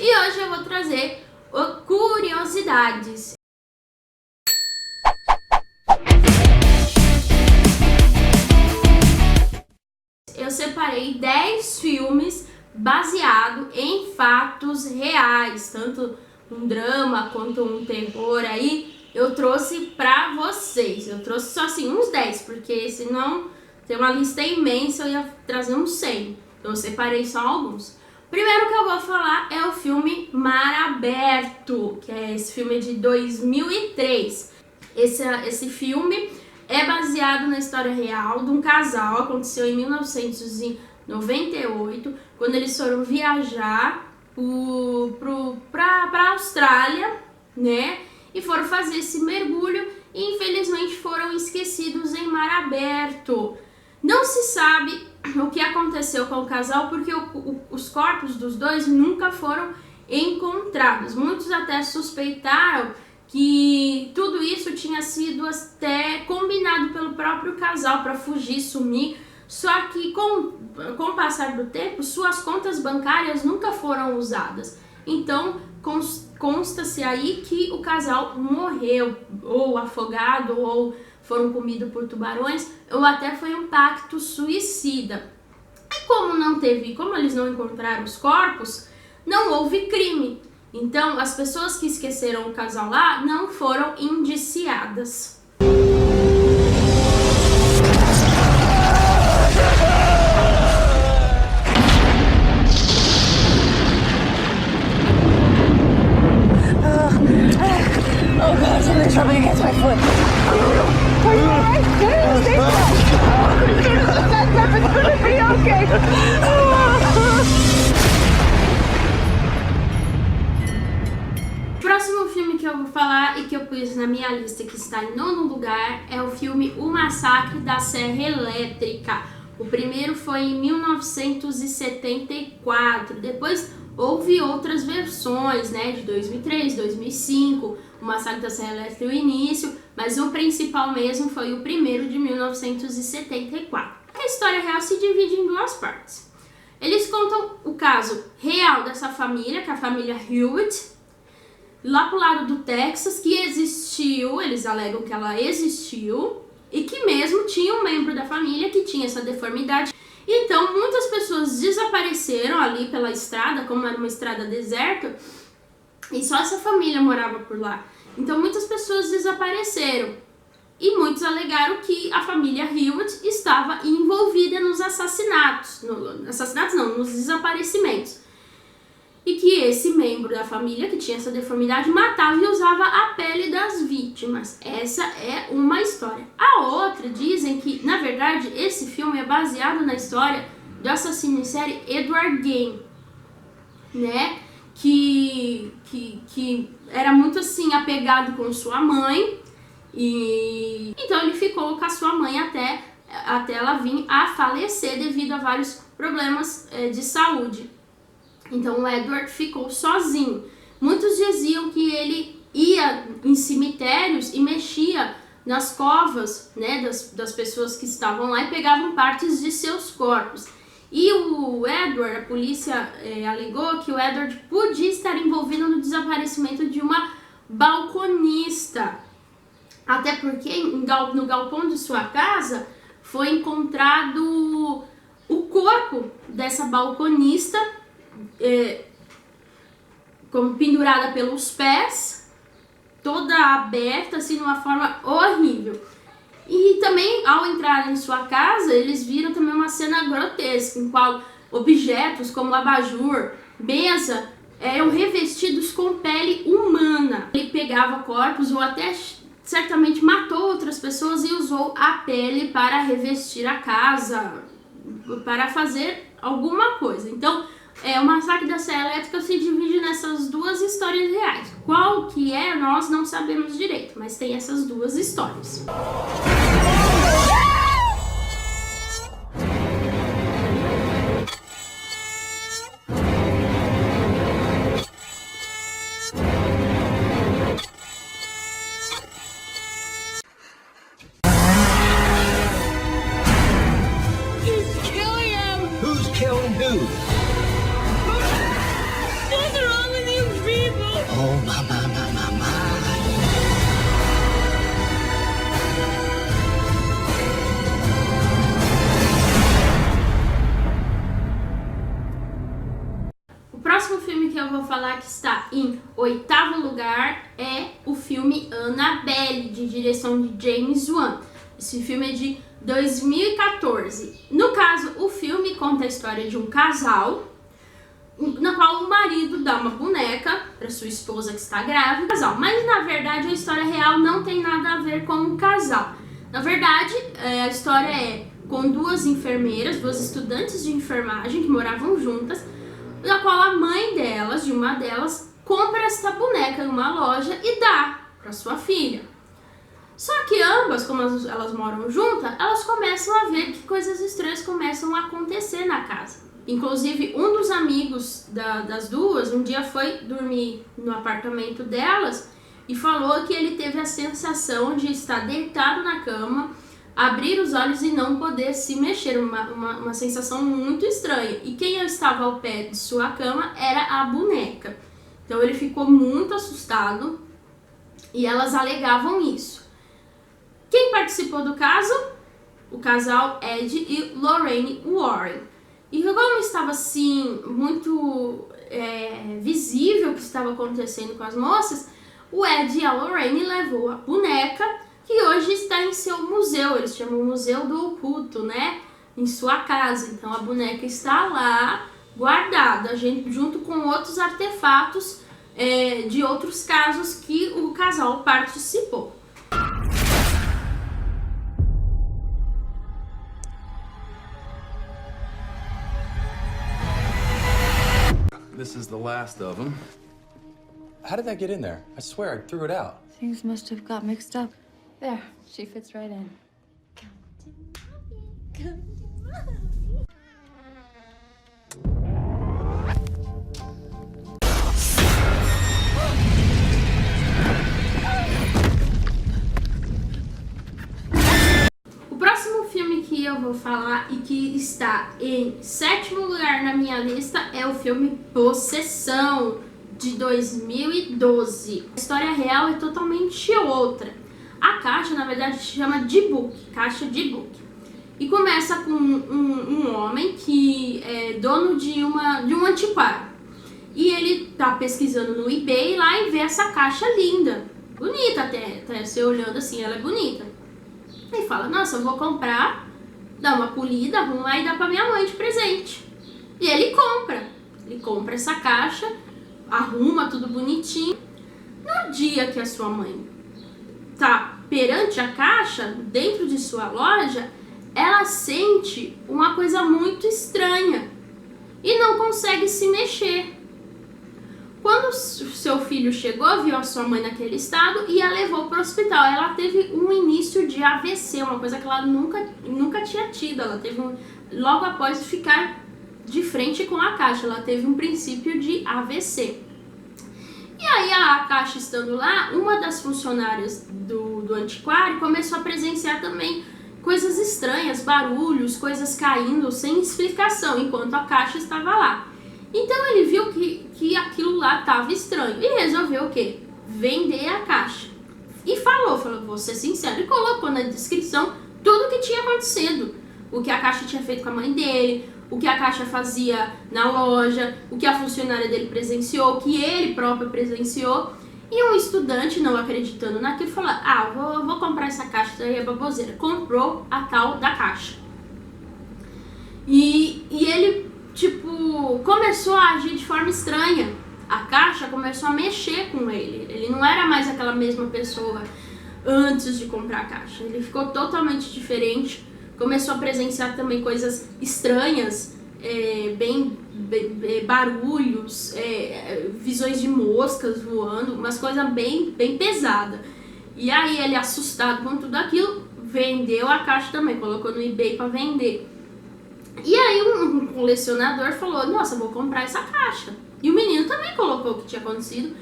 E hoje eu vou trazer curiosidades. Eu separei 10 filmes baseados em fatos reais, tanto um drama quanto um terror aí. Eu trouxe pra vocês. Eu trouxe só assim uns 10, porque senão tem uma lista imensa, eu ia trazer uns 100. Então eu separei só alguns. Primeiro que eu vou falar é o filme Mar Aberto, que é esse filme de 2003. Esse filme é baseado na história real de um casal, aconteceu em 1998, quando eles foram viajar pra Austrália, né? E foram fazer esse mergulho e infelizmente foram esquecidos em mar aberto. Não se sabe o que aconteceu com o casal porque os corpos dos dois nunca foram encontrados. Muitos até suspeitaram que tudo isso tinha sido até combinado pelo próprio casal para fugir, sumir. Só que com o passar do tempo, suas contas bancárias nunca foram usadas. Então, consta-se aí que o casal morreu, ou afogado, ou foram comidos por tubarões, ou até foi um pacto suicida. E como eles não encontraram os corpos, não houve crime. Então, as pessoas que esqueceram o casal lá não foram indiciadas. Oh God, something's rubbing against my foot. Are you alright? Stay still. That's gonna be okay. O próximo filme que eu vou falar e que eu pus na minha lista, que está em 9º lugar, é o filme O Massacre da Serra Elétrica. O primeiro foi em 1974. Depois houve outras versões, né, de 2003, 2005, o Massacre da Serra Elétrica o início, mas o principal mesmo foi o primeiro de 1974. A história real se divide em duas partes. Eles contam o caso real dessa família, que é a família Hewitt, lá pro lado do Texas, que existiu, eles alegam que ela existiu, e que mesmo tinha um membro da família que tinha essa deformidade. Então, muitas pessoas desapareceram ali pela estrada, como era uma estrada deserta, e só essa família morava por lá. Então, muitas pessoas desapareceram. E muitos alegaram que a família Hewitt estava envolvida nos assassinatos. Nos desaparecimentos. E que esse membro da família, que tinha essa deformidade, matava e usava a pele das vítimas. Essa é uma história. A outra, dizem que, na verdade, esse filme é baseado na história do assassino em série Edward Gein, né? Que era muito assim, apegado com sua mãe. E então ele ficou com a sua mãe até ela vir a falecer devido a vários problemas de saúde. Então o Edward ficou sozinho. Muitos diziam que ele ia em cemitérios e mexia nas covas, né, das pessoas que estavam lá e pegavam partes de seus corpos. E o Edward, a polícia alegou que o Edward podia estar envolvido no desaparecimento de uma balconista. Até porque no galpão de sua casa foi encontrado o corpo dessa balconista, como pendurada pelos pés, toda aberta, assim, de uma forma horrível. E também, ao entrar em sua casa, eles viram também uma cena grotesca, em qual objetos como abajur, mesa, eram revestidos com pele humana. Ele pegava corpos ou até certamente matou outras pessoas e usou a pele para revestir a casa, para fazer alguma coisa. Então, o Massacre da Serra Elétrica se divide nessas duas histórias reais. Qual que é, nós não sabemos direito, mas tem essas duas histórias. Who's killing who? Both are on próximo filme que eu vou falar que está em 8º lugar é o filme Annabelle, de direção de James Wan. Esse filme é de 2014. No caso, o filme conta a história de um casal, na qual o marido dá uma boneca para sua esposa que está grávida, mas na verdade a história real não tem nada a ver com o casal. Na verdade, a história é com duas enfermeiras, duas estudantes de enfermagem que moravam juntas, na qual a mãe delas, de uma delas, compra esta boneca em uma loja e dá para sua filha. Só que ambas, como elas moram juntas, elas começam a ver que coisas estranhas começam a acontecer na casa. Inclusive, um dos amigos das duas um dia foi dormir no apartamento delas e falou que ele teve a sensação de estar deitado na cama, abrir os olhos e não poder se mexer, uma sensação muito estranha. E quem estava ao pé de sua cama era a boneca. Então ele ficou muito assustado e elas alegavam isso. Quem participou do caso? O casal Ed e Lorraine Warren. E como estava assim, muito visível o que estava acontecendo com as moças, o Ed e a Lorraine levou a boneca, que hoje está em seu museu, eles chamam Museu do Oculto, né? Em sua casa. Então a boneca está lá, guardada, junto com outros artefatos de outros casos que o casal participou. This is the last of them. How did that get in there? I swear I threw it out. Things must have got mixed up. There, she fits right in. Come to mommy. O próximo filme que eu vou falar e que está em 7º lugar na minha lista é o filme Possessão, de 2012. A história real é totalmente outra. A caixa, na verdade, se chama D-Book, caixa D-Book. E começa com um homem que é dono de um antiquário. E ele tá pesquisando no eBay lá e vê essa caixa linda. Bonita até você olhando assim, ela é bonita. E fala, nossa, eu vou comprar, dar uma polida, arrumar e dar pra minha mãe de presente. E ele compra essa caixa, arruma tudo bonitinho. No dia que a sua mãe tá perante a caixa, dentro de sua loja, ela sente uma coisa muito estranha e não consegue se mexer. Quando seu filho chegou, viu a sua mãe naquele estado e a levou para o hospital. Ela teve um início de AVC, uma coisa que ela nunca tinha tido. Ela teve logo após ficar de frente com a caixa, ela teve um princípio de AVC. E aí a caixa estando lá, uma das funcionárias do antiquário começou a presenciar também coisas estranhas, barulhos, coisas caindo sem explicação, enquanto a caixa estava lá. Então ele viu que aquilo lá estava estranho e resolveu o quê? Vender a caixa. E falou, vou ser sincero, e colocou na descrição tudo o que tinha acontecido. O que a caixa tinha feito com a mãe dele, o que a caixa fazia na loja, o que a funcionária dele presenciou, o que ele próprio presenciou. E um estudante, não acreditando naquilo, falou, vou comprar essa caixa, daí é baboseira. Comprou a tal da caixa. E ele, começou a agir de forma estranha. A caixa começou a mexer com ele. Ele não era mais aquela mesma pessoa antes de comprar a caixa. Ele ficou totalmente diferente. Começou a presenciar também coisas estranhas, barulhos, visões de moscas voando, umas coisas bem pesadas. E aí ele, assustado com tudo aquilo, vendeu a caixa também, colocou no eBay para vender. E aí um colecionador falou, nossa, vou comprar essa caixa. E o menino também colocou o que tinha acontecido.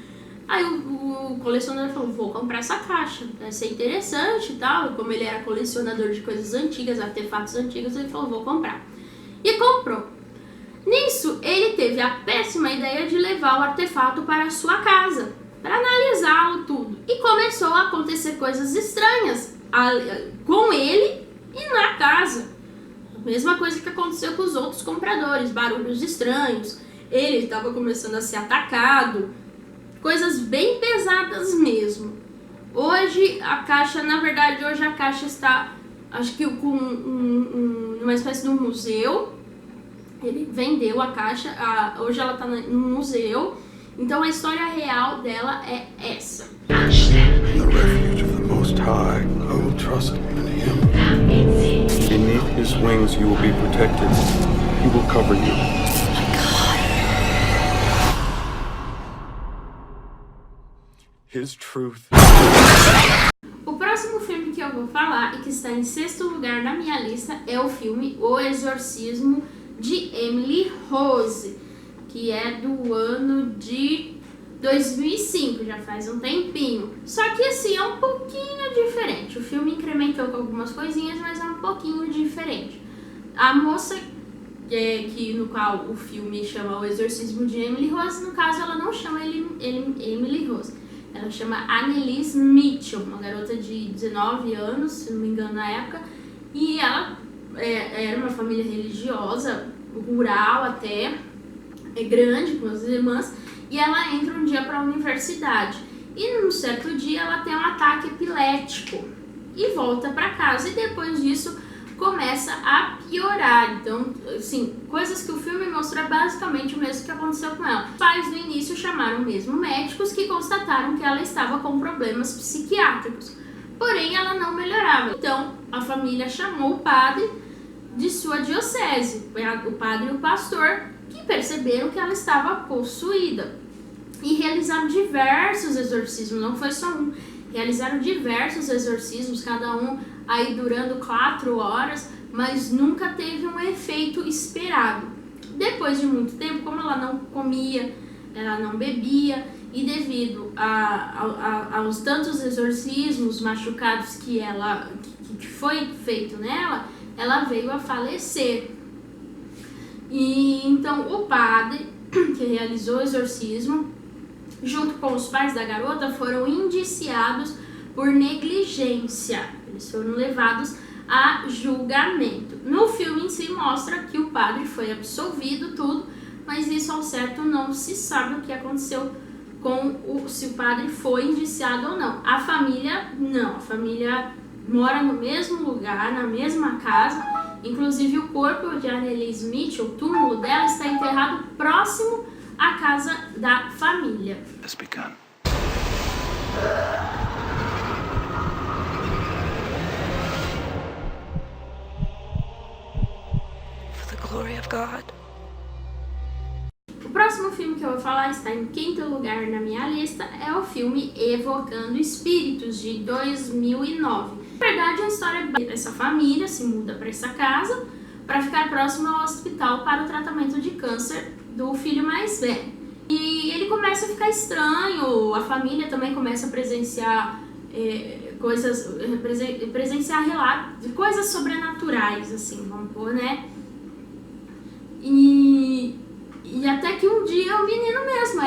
Aí o colecionador falou, vou comprar essa caixa, vai ser interessante e tal. E como ele era colecionador de coisas antigas, artefatos antigos, ele falou, vou comprar. E comprou. Nisso, ele teve a péssima ideia de levar o artefato para a sua casa, para analisá-lo tudo. E começou a acontecer coisas estranhas com ele e na casa. A mesma coisa que aconteceu com os outros compradores, barulhos estranhos, ele estava começando a ser atacado, coisas bem pesadas mesmo. Hoje a caixa, na verdade, hoje a caixa está, acho que com uma espécie de um museu. Ele vendeu a caixa, hoje ela está no museu. Então a história real dela é essa. The refuge of the Most High, I will trust in Him. Beneath His wings you will be protected. He will cover you. His truth. O próximo filme que eu vou falar e que está em 6º lugar na minha lista é o filme O Exorcismo de Emily Rose, que é do ano de 2005, já faz um tempinho. Só que assim, é um pouquinho diferente. O filme incrementou com algumas coisinhas, mas é um pouquinho diferente. A moça que no qual o filme chama O Exorcismo de Emily Rose, no caso ela não chama Emily Rose. Ela chama Annelise Mitchell, uma garota de 19 anos, se não me engano, na época. E ela era uma família religiosa, rural até, grande, com as irmãs. E ela entra um dia para a universidade. E num certo dia ela tem um ataque epilético e volta para casa. E depois disso começa a piorar. Então, assim, coisas que o filme mostra basicamente o mesmo que aconteceu com ela. Os pais no início chamaram mesmo médicos que constataram que ela estava com problemas psiquiátricos. Porém, ela não melhorava. Então, a família chamou o padre de sua diocese, o padre e o pastor, que perceberam que ela estava possuída. E realizaram diversos exorcismos, não foi só um. Realizaram diversos exorcismos, cada um aí durando 4 horas, mas nunca teve um efeito esperado. Depois de muito tempo, como ela não comia, ela não bebia, e devido aos tantos exorcismos machucados que foi feito nela, ela veio a falecer. E então o padre que realizou o exorcismo, junto com os pais da garota, foram indiciados por negligência. Eles foram levados a julgamento. No filme em si mostra que o padre foi absolvido, tudo, mas isso ao certo não se sabe o que aconteceu se o padre foi indiciado ou não. A família não, a família mora no mesmo lugar, na mesma casa. Inclusive o corpo de Annelise Mitchell, o túmulo dela, está enterrado próximo à casa da família. Has begun. For the glory of God. O próximo filme que eu vou falar está em 5º lugar na minha lista, é o filme Evocando Espíritos, de 2009. Na verdade, a história dessa família se muda para essa casa para ficar próximo ao hospital para o tratamento de câncer do filho mais velho. E ele começa a ficar estranho, a família também começa a presenciar relatos de coisas sobrenaturais, assim, vamos pôr, né? E até que um dia o menino mesmo,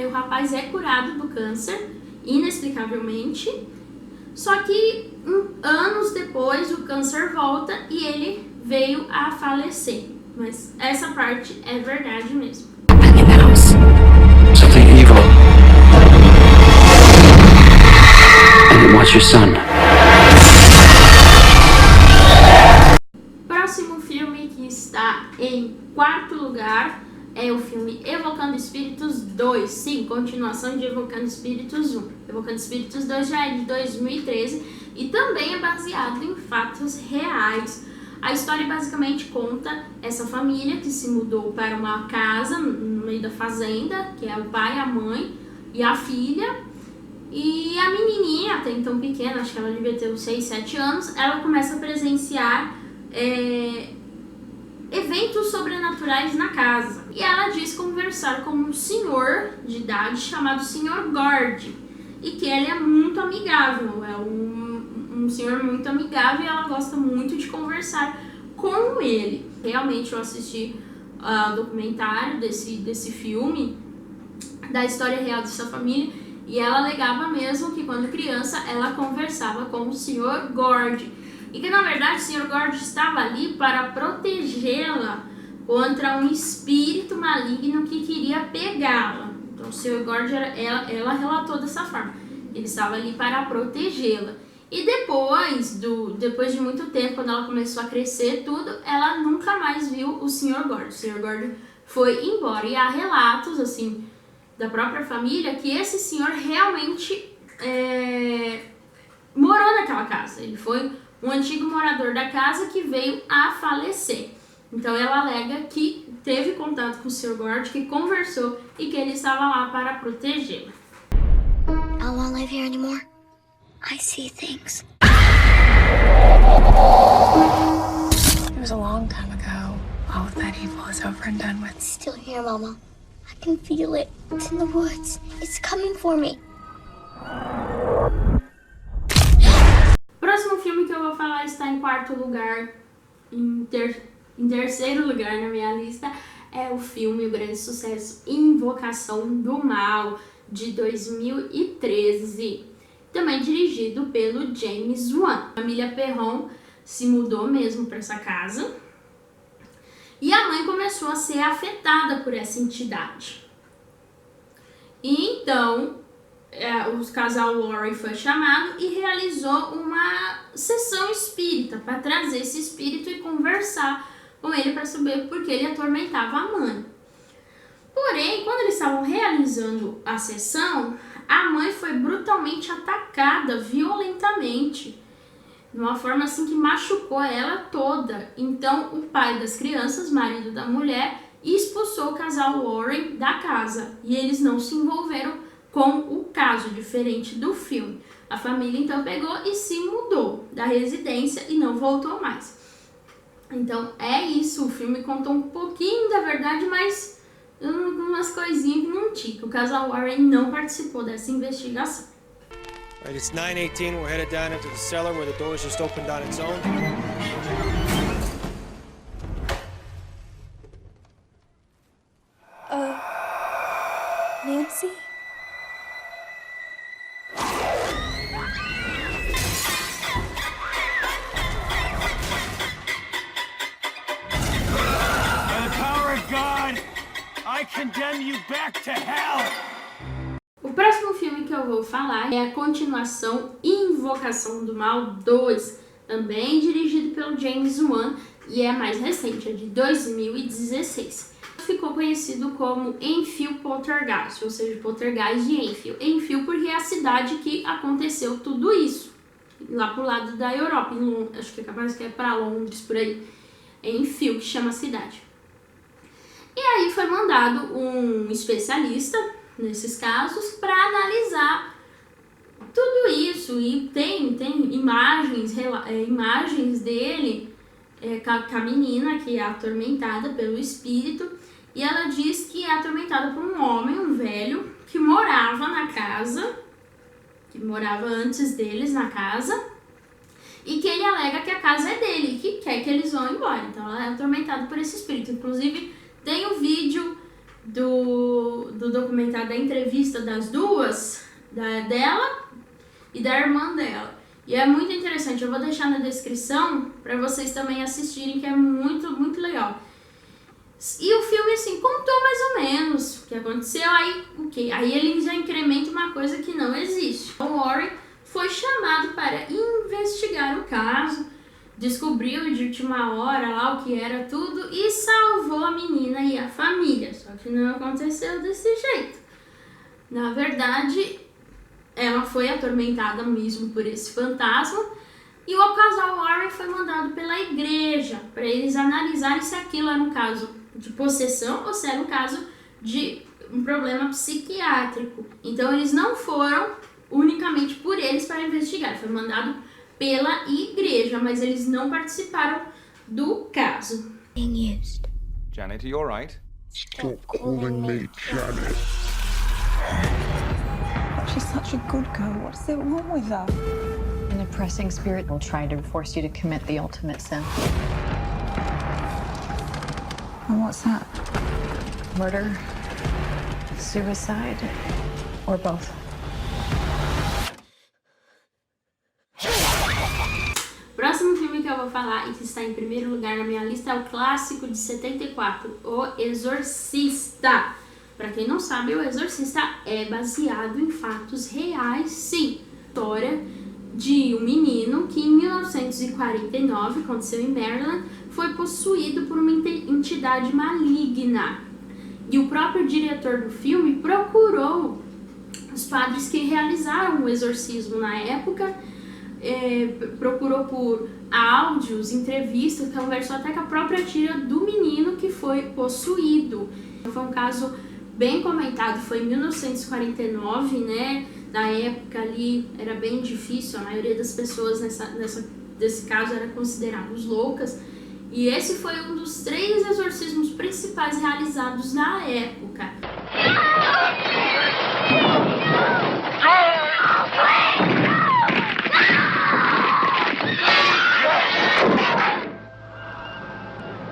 o rapaz é curado do câncer, inexplicavelmente, só que anos depois o câncer volta e ele veio a falecer. Mas essa parte é verdade mesmo. Something evil. And it wants your son. Próximo filme que está em 4º lugar é o filme Evocando Espíritos 2. Sim, continuação de Evocando Espíritos 1. Evocando Espíritos 2 já é de 2013 e também é baseado em fatos reais. A história basicamente conta essa família que se mudou para uma casa no meio da fazenda, que é o pai, a mãe e a filha. E a menininha, até então pequena, acho que ela devia ter uns 6, 7 anos, ela começa a presenciar eventos sobrenaturais na casa. E ela diz conversar com um senhor de idade chamado Sr. Gord, e que ele é muito amigável, é um senhor muito amigável e ela gosta muito de conversar com ele. Realmente eu assisti o documentário desse filme, da história real dessa família, e ela alegava mesmo que quando criança ela conversava com o Sr. Gord, e que na verdade o Sr. Gord estava ali para protegê-la contra um espírito maligno que queria Então o Sr. Gord, ela relatou dessa forma. Ele estava ali para protegê-la. E depois de muito tempo, quando ela começou a crescer tudo, ela nunca mais viu o Sr. Gord. O Sr. Gord foi embora. E há relatos, assim, da própria família, que esse senhor realmente morou naquela casa. Ele foi um antigo morador da casa que veio a falecer. Então ela alega que teve contato com o Sr. Gord, que conversou e que ele estava lá para protegê-la. I won't live here anymore. I see things. It was a long time ago. All of that evil is over and done with. It's still here, Mama. I can feel it. It's in the woods. It's coming for me. O próximo filme que eu vou falar está em quarto lugar, em terceiro lugar na minha lista, é o filme, o grande sucesso Invocação do Mal, de 2013. Também dirigido pelo James Wan. A família Perron se mudou mesmo para essa casa. E a mãe começou a ser afetada por essa entidade. E então, o casal Warren foi chamado e realizou uma sessão espírita para trazer esse espírito e conversar com ele para saber por que ele atormentava a mãe. Porém, quando eles estavam realizando a sessão, a mãe foi brutalmente atacada, violentamente, de uma forma assim que machucou ela toda. Então, o pai das crianças, marido da mulher, expulsou o casal Warren da casa e eles não se envolveram com o caso, diferente do filme. A família então pegou e se mudou da residência e não voltou mais. Então é isso, o filme contou um pouquinho da verdade, mas umas coisinhas que não tinha. O casal Warren não participou dessa investigação. Right, it's 9:18. We're headed down into the cellar where the doors just opened on its own. Nancy? By the power of God, I condemn you back to hell. O próximo filme que eu vou falar é a continuação Invocação do Mal 2, também dirigido pelo James Wan e é mais recente, é de 2016. Ficou conhecido como Enfield Poltergeist, ou seja, Poltergeist de Enfield. Enfield porque é a cidade que aconteceu tudo isso, lá pro lado da Europa, em Londres, acho que é capaz que é para Londres, por aí. É Enfield que chama a cidade. E aí foi mandado um especialista nesses casos para analisar tudo isso e tem imagens dele com a menina que é atormentada pelo espírito e ela diz que é atormentada por um homem, um velho que morava na casa, que morava antes deles na casa e que ele alega que a casa é dele e que quer que eles vão embora. Então ela é atormentada por esse espírito. Inclusive tem o vídeo do documentário da entrevista das duas, dela e da irmã dela. E é muito interessante, eu vou deixar na descrição para vocês também assistirem, que é muito, muito legal. E o filme, assim, contou mais ou menos o que aconteceu, aí ele já incrementa uma coisa que não existe. O Warren foi chamado para investigar o caso, descobriu de última hora lá o que era tudo e salvou a menina e a família. Só que não aconteceu desse jeito. Na verdade, ela foi atormentada mesmo por esse fantasma e o casal Warren foi mandado pela igreja para eles analisarem se aquilo era um caso de possessão ou se era um caso de um problema psiquiátrico. Então eles não foram unicamente por eles para investigar, foi mandado pela igreja, mas eles não participaram do caso. Being used. Janet, are you all right? Stop calling me Janet. She's such a good girl. What's wrong with her? An oppressing spirit will try to force you to commit the ultimate sin. And what's that? Murder, suicide, or both. Próximo filme que eu vou falar e que está em primeiro lugar na minha lista é o clássico de 74, O Exorcista. Pra quem não sabe, O Exorcista é baseado em fatos reais, sim. História de um menino que em 1949, aconteceu em Maryland, foi possuído por uma entidade maligna. E o próprio diretor do filme procurou os padres que realizaram o exorcismo na época, procurou por áudios, entrevistas, conversou até com a própria tia do menino que foi possuído. Foi um caso bem comentado, foi em 1949, né? Na época ali era bem difícil, a maioria das pessoas desse caso eram consideradas loucas. E esse foi um dos 3 exorcismos principais realizados na época.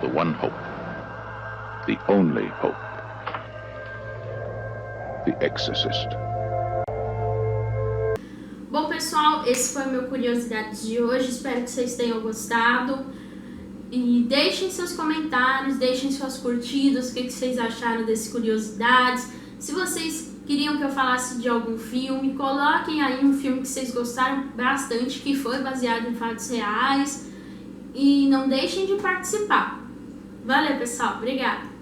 The one hope, the only hope, The Exorcist. Bom, pessoal, esse foi o meu Curiosidades de hoje. Espero que vocês tenham gostado. E deixem seus comentários, deixem suas curtidas, o que vocês acharam desse Curiosidades. Se vocês queriam que eu falasse de algum filme, coloquem aí um filme que vocês gostaram bastante, que foi baseado em fatos reais. E não deixem de participar. Valeu, pessoal. Obrigada.